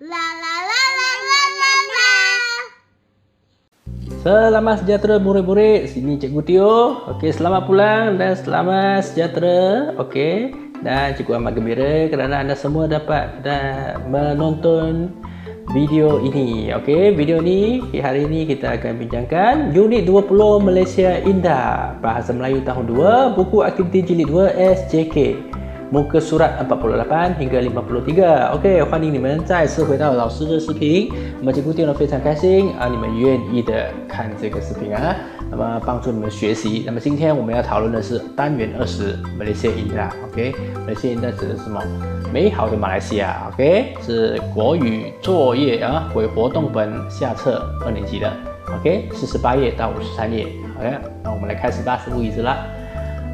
La la la la la la la. Selamat sejahtera murid-murid. Sini Cikgu Tio. Okey, selamat pulang dan selamat sejahtera. Okey. Dan Cikgu amat gembira kerana anda semua dapat menonton video ini. Okey, video ni hari ini kita akan bincangkan unit 20 Malaysia Indah, Bahasa Melayu tahun 2, buku aktiviti jilid 2 SJK. muka surat 48 hingga 53。OK， 欢迎你们再次回到老师的视频。那么，Cikgu Tio呢非常开心啊，你们愿意的看这个视频啊，那么帮助你们学习。那么今天我们要讨论的是单元20马来西亚Indah。OK， 马来西亚Indah指的是什么？美好的马来西亚。OK， 是国语作业啊，为活动本下册2年级的。OK， 48页到53页。OK， 那我们来开始吧，事不宜迟了。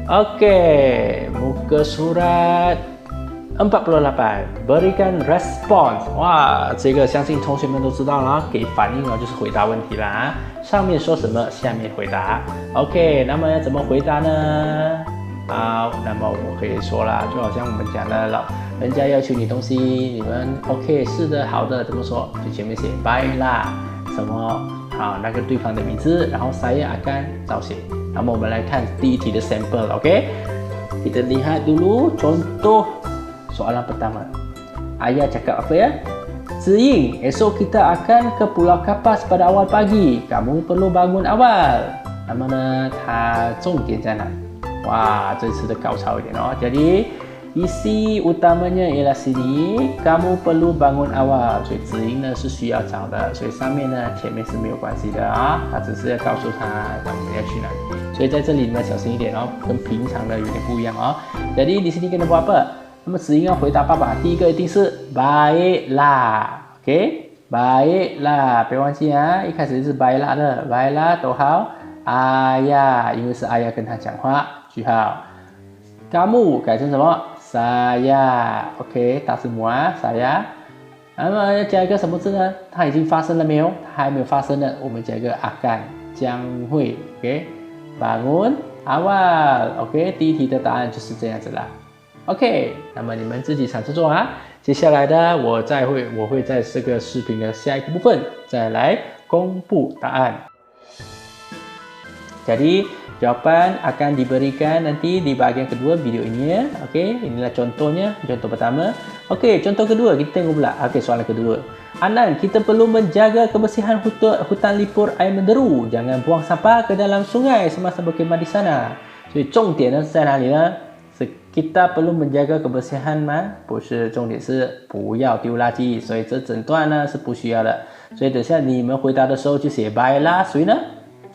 Oke, muka surat 48 berikan respons。 哇，这个相信同学们都知道了，给反应就是回答问题啦。上面说什么，下面回答。OK， 那么要怎么回答呢？好，那么我可以说啦，就好像我们讲的人家要求你东西，你们 OK 是的，好的，怎么说？就前面写 baik啦，什么好那个对方的名字，然后saya akan照写。那么我们来看第一题的 sampel。OK， kita lihat dulu contoh soalan pertama. Ayah cakap apa ya? Ziying, esok kita akan ke Pulau Kapas pada awal pagi. Kamu perlu bangun awal. 那么呢，它重点在哪？哇，这次的高潮一点哦。Jadi isi utamanya ialah sini, kamu perlu bangun awal， 所以子音呢是需要找的，所以上面呢前面是没有关系的啊，它只是要告诉他我们要去哪里，所以在这里你们小心一点哦，跟平常的有点不一样哦。Jadi di sini kena buat apa？ 那么子音要回答爸爸，第一个一定是 baiklah，OK， baiklah， 别忘记啊，一开始是 baiklah 的 ，baiklah 逗号 ayah， 因为是 ayah 跟他讲话，句号。kamu 改成什么？saya，OK， 打字母啊 ，saya。那么要加一个什么字呢？它已经发生了没有？它还没有发生的，我们加一个 akan， 将会 ，OK。bangun awal，OK， 第一题的答案就是这样子啦。OK， 那么你们自己尝试做啊。接下来的我会在这个视频的下一个部分再来公布答案。Jadi jawapan akan diberikan nanti di bahagian kedua video ini ya. Okey, inilah contohnya, contoh pertama. Okey, contoh kedua kita tengok pula. Okey, soalan kedua. Anan, kita perlu menjaga kebersihan hutan lipur air menderu. Jangan buang sampah ke dalam sungai semasa berkhidmat di sana. 所以重点呢是在哪里呢？是 kita perlu menjaga kebersihan 吗？不是，重点是不要丢垃圾。所以这整段呢是不需要的。所以等下你们回答的时候就写 baiklah， 谁呢？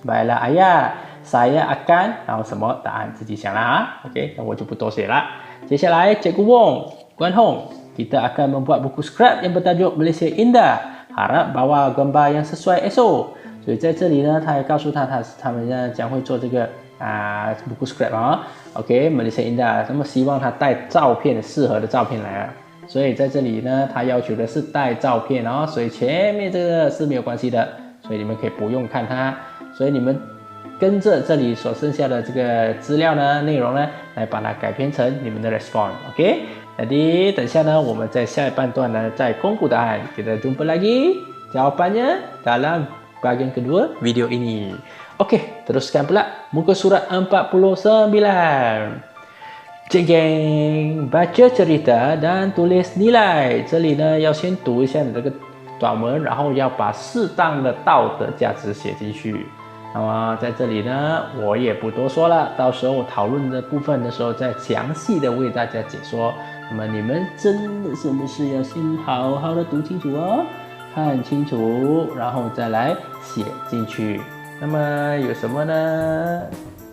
baiklah ayah。saya akan， 然后什么答案自己想啦啊 ，OK， 那我就不多写了。接下来Cikgu Wong, Guan Hong, kita akan membuat buku scrap yang bertajuk Malaysia Indah. Harap bawa gambar yang sesuai esok。所以在这里呢，他也告诉他们呢将会做这个buku scrap 啊 ，OK， Malaysia Indah， 那么希望他带照片适合的照片来啊。所以在这里呢，他要求的是带照片哦，所以前面这个是没有关系的，所以你们可以不用看它，所以你们 跟着这里所剩下的这个资料呢、内容呢，来把它改编成你们的 response，OK？ Jadi 等下呢，我们在下半段呢再公布答案。Kita jumpa lagi jawapannya dalam bahagian kedua video ini. Oke, teruskan pula muka surat 49. Jeng jeng, baca cerita dan tulis nilai。这里呢要先读一下你这个短文，然后要把适当的道德价值写进去。 那么在这里呢，我也不多说了，到时候讨论的部分的时候再详细的为大家解说。那么你们真的是不是要先好好的读清楚哦，看清楚，然后再来写进去。那么有什么呢？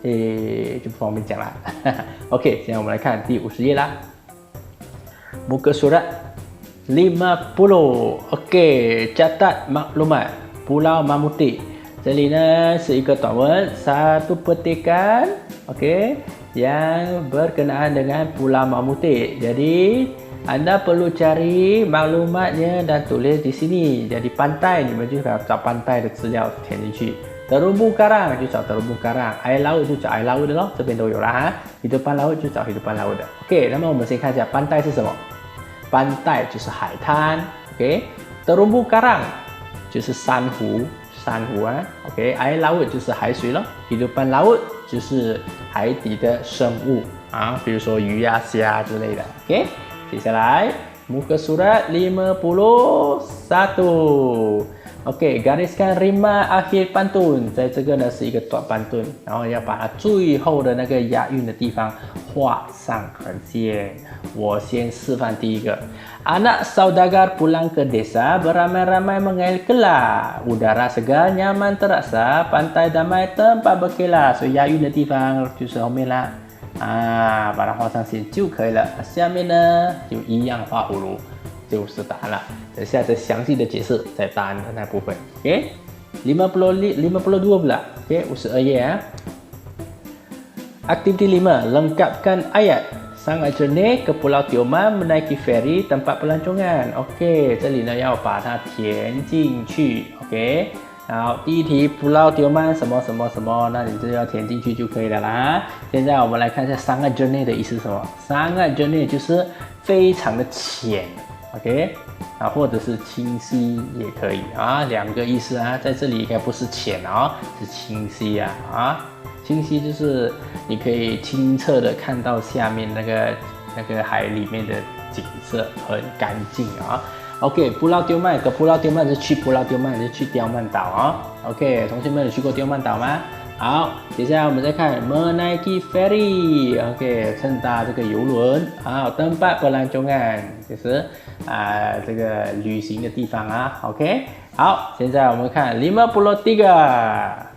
就不方便讲了。OK， 现在我们来看第50页啦。Muka surat 50。OK， catat maklumat Pulau Mamutik。 这里呢是一个短文，satu petikan， OK， yang berkenaan dengan Pulau Mamutik. Jadi anda perlu cari maklumatnya dan tulis di sini. Jadi pantai， 你们就找pantai的资料填进去。terumbu karang 就找terumbu karang， air laut 就找 air laut 的咯，这边都有啦哈。hidupan laut 就找 hidupan laut 的。OK， 那么我们先看一下pantai是什么？pantai 就是海滩 ，OK。terumbu karang 就是珊瑚，珊瑚啊 ，OK， air laut 就是海水咯，hidupan laut 就是海底的生物啊，比如说鱼呀、虾之类的 ，OK。接下来 muka surat 51。OK， gariskan rima akhir pantun， 在这个呢是一个短半顿，然后要把它最后的那个押韵的地方画上横线。我先示范第一个 ，anak saudagar pulang ke desa beramai-ramai mengalir kelar， udara segar nyaman terasa， pantai damai tempat berkelar。所以押韵的地方就是后面啦，把它画上线就可以了。下面呢就一样画葫芦。就是答案了。等下再详细的解释在答案的那部分。OK， 52 pula. OK， 52 ya. Aktiviti 5, lengkapkan ayat. Sangat jernih ke Pulau Tioman menaiki feri tempat pelancongan. OK， 这里呢要把它填进去。OK， 然后第一题 Pulau Tioman 什么什么什么，那你就要填进去就可以了啦。现在我们来看一下 sangat jernih 的意思是什么。sangat jernih 就是非常的浅。OK， 或者是清晰也可以啊，两个意思啊，在这里应该不是浅啊，是清晰啊，清晰就是你可以清澈的看到下面那个海里面的景色很干净啊。OK， Pulau Tioman 和 Pulau Tioman 是去 Pulau Tioman 是去刁曼岛啊。OK， 同学们有去过刁曼岛吗？好，接下来我们再看 menaiki ferry，OK， 乘搭这个游轮。好 tempat pelancongan 就是这个旅行的地方啊。OK， 好，现在我们看53。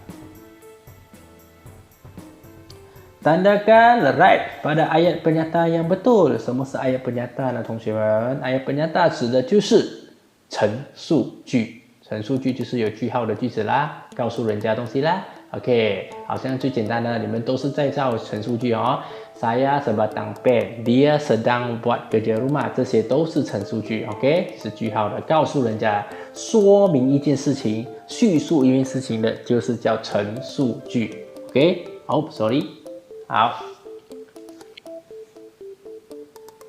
Tandakan right pada ayat penyata yang betul。什么是 ayat penyata 呢？同学们 ，ayat penyata 指的就是陈述句，陈述句就是有句号的句子啦，告诉人家东西啦。OK， 好像最简单的，你们都是在造陈述句哦。Saya sebatang pen， dia sedang buat kerja rumah， 这些都是陈述句 ，OK， 是句号的，告诉人家，说明一件事情，叙述一件事情的，就是叫陈述句 ，OK。好 ，sorry， 好，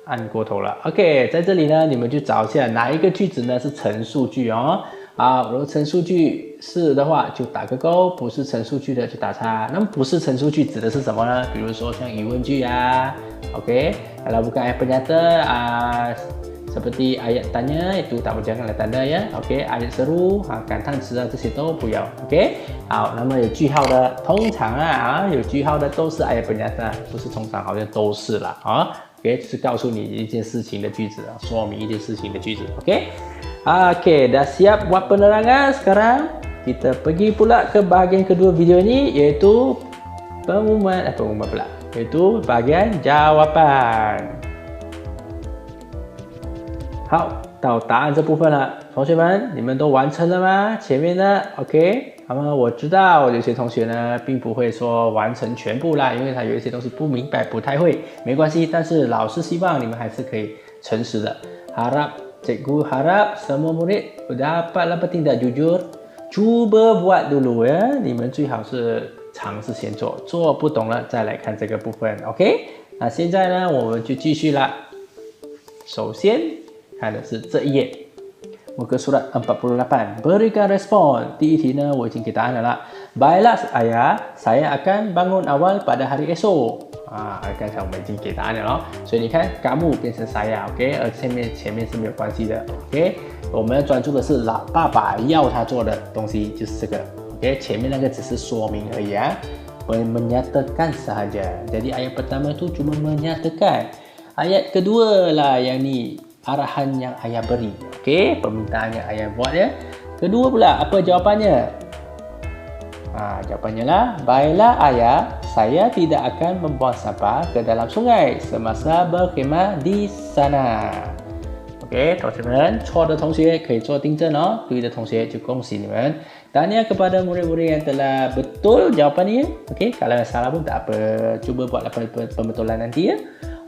按过头了 ，OK， 在这里呢，你们就找一下哪一个句子呢是陈述句哦。好，如果陈述句是的话，就打个勾；不是陈述句的就打叉。那么不是陈述句指的是什么呢？比如说像疑问句啊 ，OK， kalau bukan ayat penyata seperti ayat tanya itu tak janganlah tanda ya，OK， ayat seru感叹词啊这些都不要 ，OK。好，那么有句号的，通常有句号的都是ayat penyata， 不是通常，好像都是啦啊。OK， 就是告诉你一件事情的句子，说明一件事情的句子 ，OK。OK， dah siap buat penerangan sekarang? Kita pergi pula ke bahagian kedua video ini, iaitu pengumuman pula, iaitu bahagian jawapan. 好，到答案这部分了，同学们，你们都完成了吗？前面呢 ，OK。那么我知道有些同学呢，并不会说完成全部啦，因为他有一些东西不明白，不太会，没关系。但是老师希望你们还是可以诚实的。Cikgu harap semua murid dapatlah bertindak jujur. Cuba buat dulu ya， 你们最好是尝试先做，做不懂了再来看这个部分 ，OK？ 那现在呢，我们就继续啦。首先看的是这一页。Muka surat 48, berikan respon. 第一题呢，我已经给答案了啦。Baiklah ayah, saya akan bangun awal pada hari esok. 刚才我们已经给答案了咯，所以你看 kamu 变成 saya， OK， 而前面是没有关系的 ，OK。我们要专注的是老爸爸要他做的东西，就是这个 ，OK。前面那个只是说明而已啊。Menyatakan sahaja. Jadi ayat pertama itu cuma menyatakan. Ayat kedua lah yang ni arahan yang ayah beri, OK， permintaan yang ayah buat ya. Kedua pula apa jawapannya? Jawapannya lah, baiklah ayah, saya tidak akan membuang sampah ke dalam sungai semasa berkhemah di sana. OK， 同学们，错的同学可以做订正哦，对的同学就恭喜你们。Tanya kepada murid-murid yang telah betul jawapannya. OK， kalau yang salah pun tak apa, cuba buatlah pembetulan nanti ya.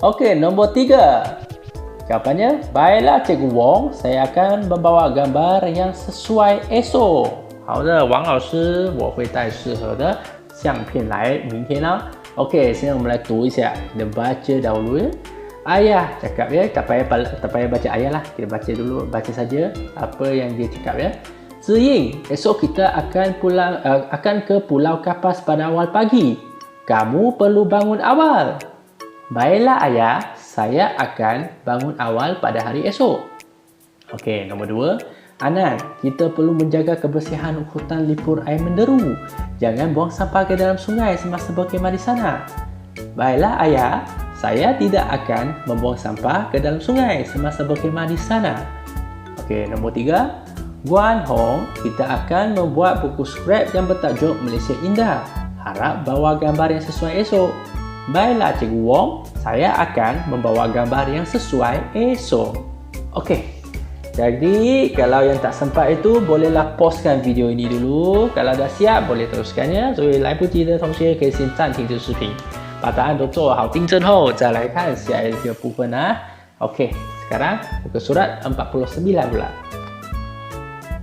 OK， nombor 3. Jawapannya, baiklah Cikgu Wong, saya akan membawa gambar yang sesuai esok. 好的，王老师，我会带适合的相片来明天哦。OK， 现在我们来读一下，kita baca dahulu ya. Ayah cakap ya, tak payah baca ayah lah. Kita baca dulu, baca saja apa yang dia cakap ya. Ziying, esok kita akan ke Pulau Kapas pada awal pagi. Kamu perlu bangun awal. Baiklah ayah, saya akan bangun awal pada hari esok. Okey, nombor 2. Anan, kita perlu menjaga kebersihan hutan lipur air menderu. Jangan buang sampah ke dalam sungai semasa berkhemah di sana. Baiklah ayah, saya tidak akan membuang sampah ke dalam sungai semasa berkhemah di sana. Okey, nombor 3. Guan Hong, kita akan membuat buku scrap yang bertajuk Malaysia Indah. Harap bawa gambar yang sesuai esok. Baiklah Cikgu Wong, saya akan membawa gambar yang sesuai esok. Okey. Jadi, kalau yang tak sempat itu, bolehlah pauskan video ini dulu. Kalau dah siap, boleh teruskannya. 所以来不及的同学可以先暂停这视频，把答案都做好订正后，再来看下一个部分啊。OK， sekarang buka surat 49 pula.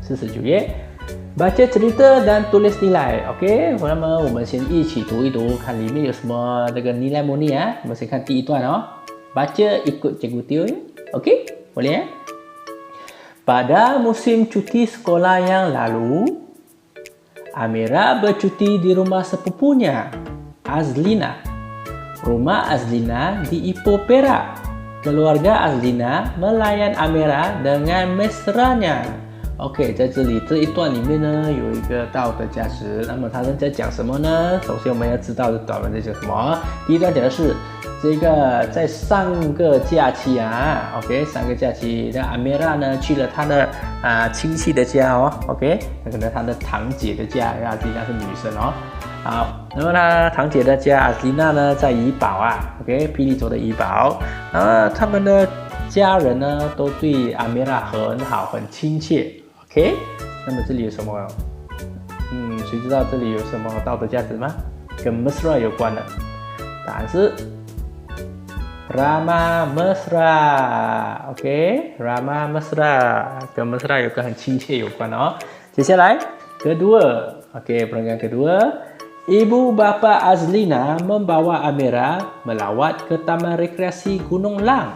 49页， baca cerita dan tulis nilai. OK， 那么我们先一起读一读，看里面有什么这个 nilai murni啊。我们先看第一段哦， baca ikut cikgu Teo ya. OK， boleh ya? Pada musim cuti sekolah yang lalu, Amira bercuti di rumah sepupunya, Azlina. Rumah Azlina di Ipoh Perak. Keluarga Azlina melayan Amira dengan mesranya. OK， 在这里这一段里面呢，有一个道德价值。那么他在讲什么呢？首先我们要知道短文在讲什么。第一段讲的是这个在上个假期啊 ，OK， 上个假期，那阿米拉呢去了他的亲戚的家哦 ，OK， 可能他的堂姐的家，阿兹丽娜是女生哦。好，那么他堂姐的家阿兹丽娜呢在怡保啊 ，OK， 霹雳州的怡保，他们的家人呢都对阿米拉很好，很亲切 ，OK。那么这里有什么？谁知道这里有什么道德价值吗？跟 mesra 有关的，答案是。Rama mesra, OK， Rama mesra， 跟 mesra 有跟很亲切有关哦。接下来 kedua, OK， perenggan kedua, ibu bapa Azlina membawa Amira melawat ke Taman Rekreasi Gunung Lang.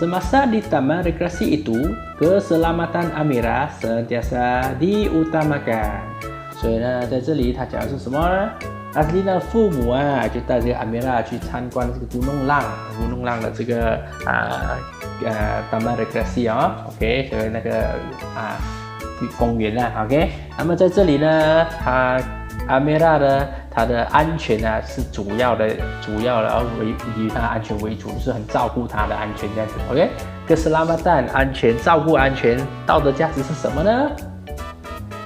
Semasa di Taman Rekreasi itu, keselamatan Amira sentiasa diutamakan. 所以呢，在这里他讲的是什么呢？Azlina 的父母啊，就带着阿米拉去参观这个古弄浪的这个Taman Rekreasi 啊 ，OK， 和那个公园啊 ，OK。那么在这里呢，阿米拉呢，他的安全啊是主要的，以他安全为主，就是很照顾他的安全这样子 ，OK。Keselamatan 安全，照顾安全，道德价值是什么呢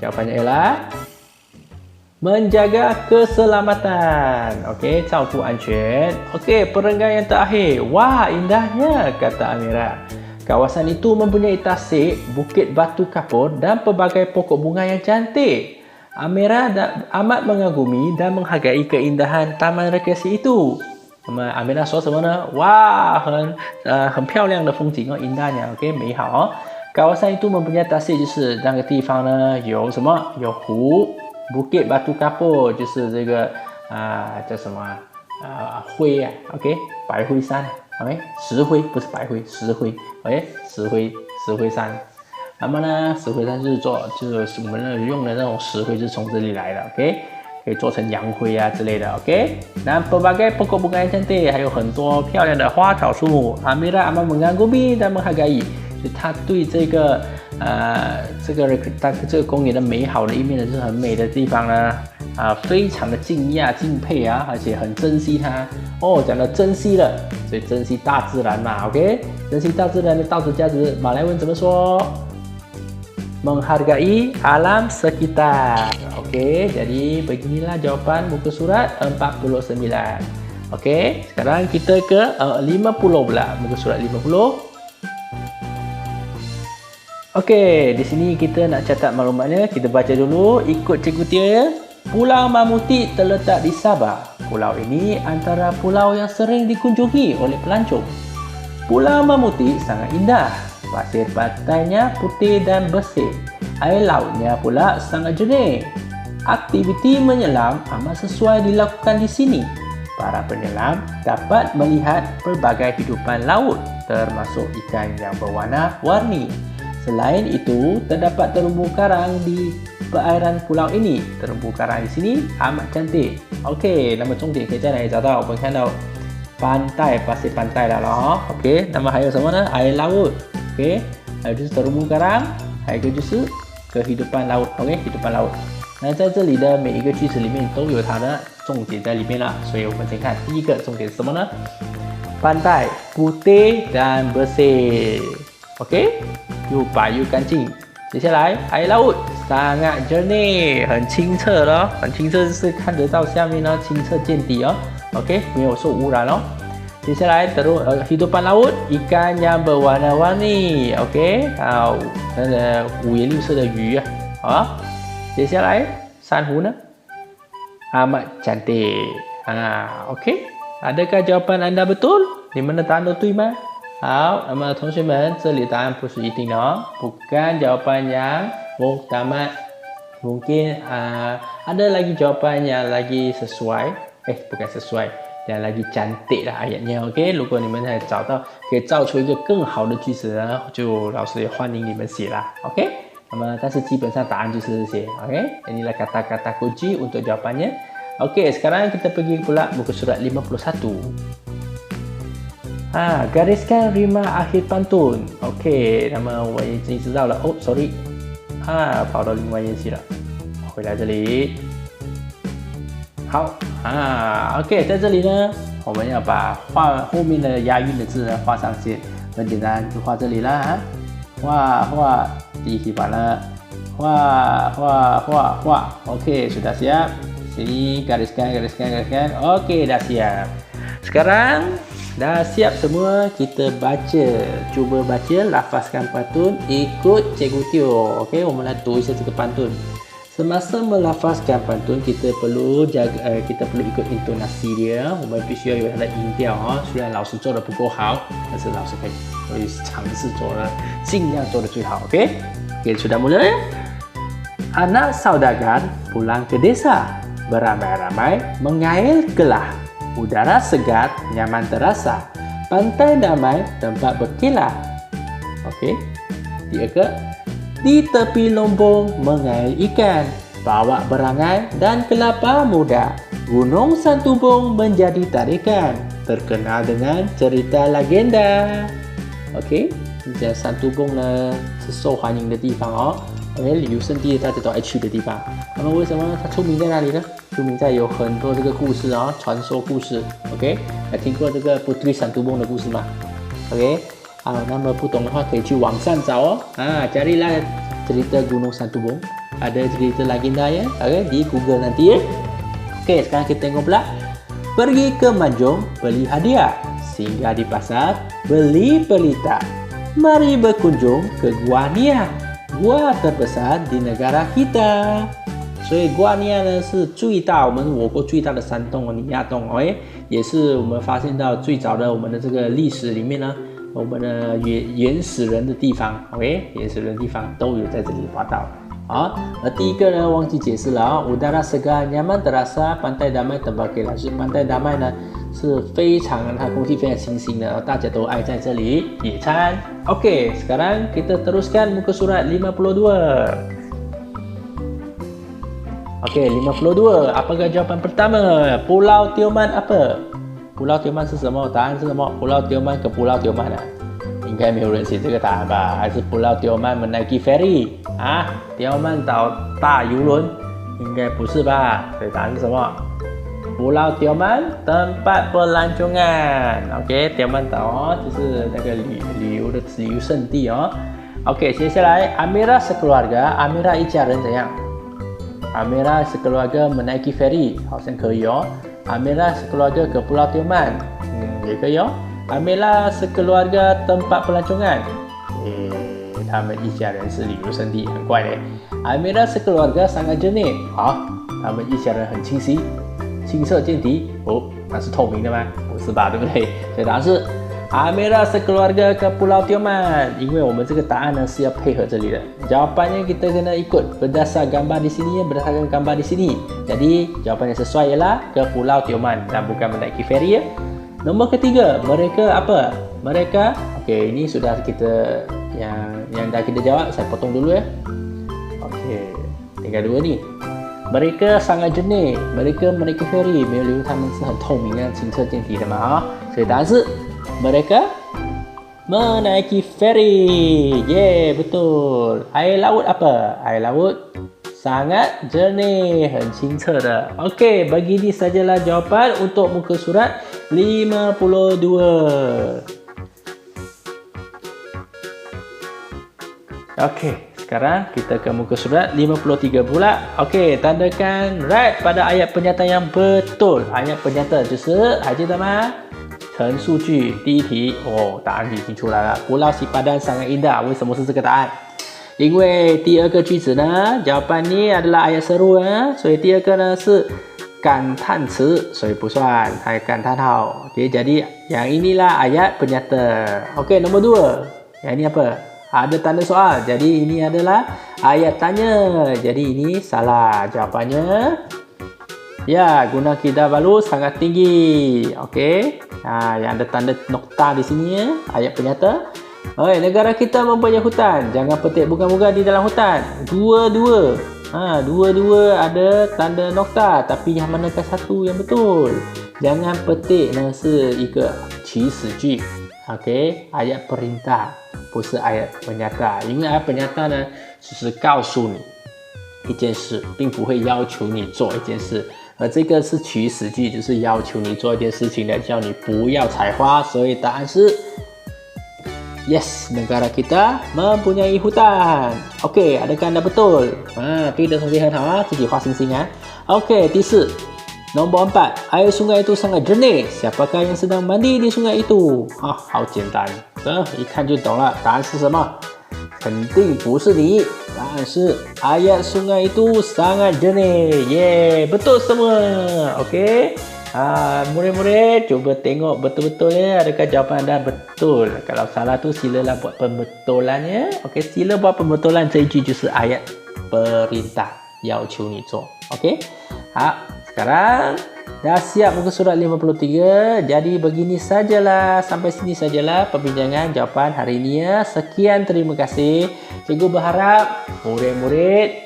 ？Jawabannya ialah menjaga keselamatan. Okey, 照顾安全. Okey, perenggan yang terakhir. Wah, indahnya, kata Amira. Kawasan itu mempunyai tasik, bukit batu kapur dan pelbagai pokok bunga yang cantik. Amira amat mengagumi dan menghargai keindahan taman rekreasi itu. Amira 说什么呢？哇，很漂亮的风景哦，indahnya. Okey, 美好哦。kawasan itu mempunyai tasik 就是那个地方呢有什么？有湖。Bukit Batu Kapur 就是这个叫什么灰啊 ，OK， 白灰山 ，OK， 石灰不是白灰，石灰 ，OK， 石灰山。那么呢，石灰山就是我们用的那种石灰，就是从这里来的 ，OK， 可以做成洋灰啊之类的 ，OK。那 pelbagai pokok bunga yang cantik 还有很多漂亮的花草树木。Amira amat mengagumi dan menghargai， 就他对这个。这个公园的美好的一面呢，就是很美的地方呢，非常的敬佩啊，而且很珍惜它。哦，讲到珍惜了，所以珍惜大自然嘛 ，OK， 珍惜大自然的道德价值，马来文怎么说 ？Menghargai alam sekitar. OK， jadi beginilah jawaban buku surat 49. OK， sekarang kita ke 50 pula, buku surat 50. Okey, di sini kita nak catat maklumatnya. Kita baca dulu, ikut cikgu Tia ya. Pulau Mamuti terletak di Sabah. Pulau ini antara pulau yang sering dikunjungi oleh pelancong. Pulau Mamuti sangat indah. Pasir pantainya putih dan bersih. Air lautnya pula sangat jernih. Aktiviti menyelam amat sesuai dilakukan di sini. para penyelam dapat melihat pelbagai hidupan laut termasuk ikan yang berwarna-warni. Selain itu, terdapat terumbu karang di perairan pulau ini. Terumbu karang di sini amat cantik. Okey, 那么重点可以在哪里找到？我们看到 pantai, pasir pantai 来了哦。OK， 那么还有什么呢？ air laut。OK， 还有就是terumbu karang， 还有一个就是kehidupan laut。OK， hidupan laut。那在这里的每一个句子里面都有它的重点在里面了，所以我们先看第一个重点是什么呢？ pantai putih dan bersih。OK， 又白又干净。接下来 air laut sangat jernih， 很清澈咯，很清澈就是看得到下面呢，清澈见底哦。OK， 没有受污染哦。接下来hidupan laut ikan yang berwarna-warni。OK， 那个五颜六色的鱼啊。好，接下来珊瑚呢 amat cantik。OK， adakah jawapan anda betul？ 你们的答案都对吗？好，那么同学们，这里答案不是一定的哦，bukan jawapan yang muktamad. Mungkin ada lagi jawapan yang lagi sesuai， bukan sesuai， yang lagi cantik lah ayatnya。OK， 如果你们还找到可以造出一个更好的句子呢，就老师也欢迎你们写啦。OK， 那么但是基本上答案就是这些。OK， inilah kata-kata kunci untuk jawapannya。OK， sekarang kita pergi pula muka surat 51。gariskan rima akhir pantun。 OK， 那么我已经知道了。哦 ，sorry， 跑到另外一页去了，回来这里。好，OK， 在这里呢，我们要把后面的押韵的字呢画上线，很简单，就画这里啦。画，第一题完了，画。OK， sudah siap。Sini gariskan. OK， dah siap。Sekarang dah siap semua, kita baca. Cuba baca, lafazkan pantun, ikut Cikgu Teo. Okey, 我们来读一下这个 pantun. Semasa melafazkan pantun, kita perlu ikut intonasi dia. 我们必须要有它的音调啊。虽然老师做的不够好，但是老师会尝试做的，尽量做的最好。Okey, sudah mulai. Anak saudagar pulang ke desa, beramai-ramai mengail kelah. Udara segar, nyaman terasa. Pantai damai, tempat berkelah. Okey. Di tepi lombong mengail ikan, bawa berangai dan kelapa muda. Gunung Santubong menjadi tarikan, terkenal dengan cerita legenda. Okey. 在山都蹦呢是受欢迎的地方哦。OK， 旅游胜地大家都爱去的地方。那么为什么它出名在哪里呢？出名在有很多这个故事啊，传说故事。OK， 还听过这个Putri Santubong的故事吗 ？OK， 好，那么不懂的话可以去网上找哦。carilah cerita Gunung Santubong, ada cerita legenda ya. OK， di Google nanti ya. OK， sekarang kita tengok pula. Pergi ke Manjung beli hadiah, singgah di pasar beli pelita. Mari berkunjung ke Gua Nia, gua terbesar di negara kita。所以 Gua Nia 呢是最大，我们我国最大的山洞哦，尼亚洞哦，也是我们发现到最早的我们的这个历史里面呢，我们的原始人的地方 ，OK， 原始人的地方都有在这里挖到。好，那第一个呢忘记解释了啊，udara segar nyaman terasa pantai damai tempat berkelah。是 pantai damai 呢是非常它空气非常清新的，大家都爱在这里野餐。OK， sekarang kita teruskan muka surat 52。OK， 52， apakah jawapan pertama？ Pulau Tioman apa？ Pulau Tioman 是什么？答案是什么？ Pulau Tioman ke Pulau Tioman 啊？应该没有人写这个答案吧？还是 Pulau Tioman menaiki ferry 啊 ？Tioman 岛大游轮？应该不是吧？所以答案是什么 ？Pulau Tioman tempat pelancongan。OK， Tioman 岛哦，就是那个旅游胜地哦。OK， 接下来 Amira sekeluarga， Amira 一家人怎样？ Amira sekeluarga menaiki ferry， 好像可以哦。Amira sekeluarga ke Pulau Tioman， 也可以哦。Amira sekeluarga tempat pelancongan， 他们一家人是旅游胜地，很怪嘞。Amira sekeluarga sangat jernih， 好，他们一家人很清晰，清澈见底。哦，那是透明的吗？不是吧，对不对？所以答案是 Amira sekeluarga ke Pulau Tioman. 因为我们这个答案呢是要配合这里的。Jawapannya kita kena ikut berdasar gambar di sini, berdasarkan gambar di sini. Jadi jawapan yang sesuai ialah ke Pulau Tioman dan bukan menaiki feri ya. Nombor ketiga, mereka apa? Mereka, okey, ini sudah kita yang dah kita jawab, saya potong dulu ya. Okey, tinggal dua ni. Mereka sangat jernih. Mereka menaiki feri. 没有留他们是很透明的清澈见底的嘛啊。所以答案是 mereka menaiki feri. Yeah, betul. Air laut apa? Air laut sangat jernih, 很清澈的. Okey, begini sajalah jawapan untuk muka surat 52. Okey, sekarang kita ke muka surat 53 pula. Okey, tandakan right pada ayat pernyataan yang betul. Ayat pernyataan 就是还记得吗？陈述句第一题哦，答案已经出来了。Pulau Sipadan sangat indah. 为什么是这个答案？因为第二个句子呢 jawapan ni adalah ayat seru ya. 所以第二个呢是感叹词，所以不算，还感叹号。Okay, jadi yang inilah ayat pernyataan. Okey, nombor 2. Yang ini apa? Ada tanda soal. Jadi ini adalah ayat tanya. Jadi ini salah jawapannya. Ya, guna kida balu sangat tinggi. Okey. Yang ada tanda nokta di sini ya. Ayat penyata. Negara kita mempunyai hutan. Jangan petik bunga-bunga di dalam hutan. Dua-dua. Dua-dua ada tanda nokta. Tapi yang manakah satu yang betul? Jangan petik nasi ika qi si ji. Okey, ayat perintah. 不是ayat penyata， 因为ayat penyata呢，只是告诉你一件事，并不会要求你做一件事。而这个是祈使句，就是要求你做一件事情的，叫你不要采花。所以答案是 yes， negara kita mempunyai hutan。OK， adakah anda betul？ 对的同学很好啊，自己画星星啊。OK， 第四。Nombor 4, air sungai itu sangat jernih. Siapakah yang sedang mandi di sungai itu? 好简单，一看就懂了。答案是什么？肯定不是你。答案是 ayat sungai itu sangat jernih. Yeah, betul semua. Okey. Murid-murid cuba tengok betul-betul ya, adakah jawapan anda betul. Kalau salah tu silalah buat pembetulannya. Okey, sila buat pembetulan 这一句就是 ayat perintah 要求你做。Okey. 好。Sekarang dah siap muka surat 53. Jadi begini sajalah, sampai sini sajalah perbincangan jawapan hari ini ya. Sekian, terima kasih. Cikgu berharap murid-murid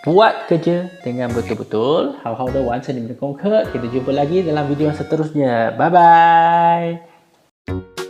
buat kerja dengan betul-betul. 好好的完成你们的功课. Kita jumpa lagi dalam video yang seterusnya. Bye bye.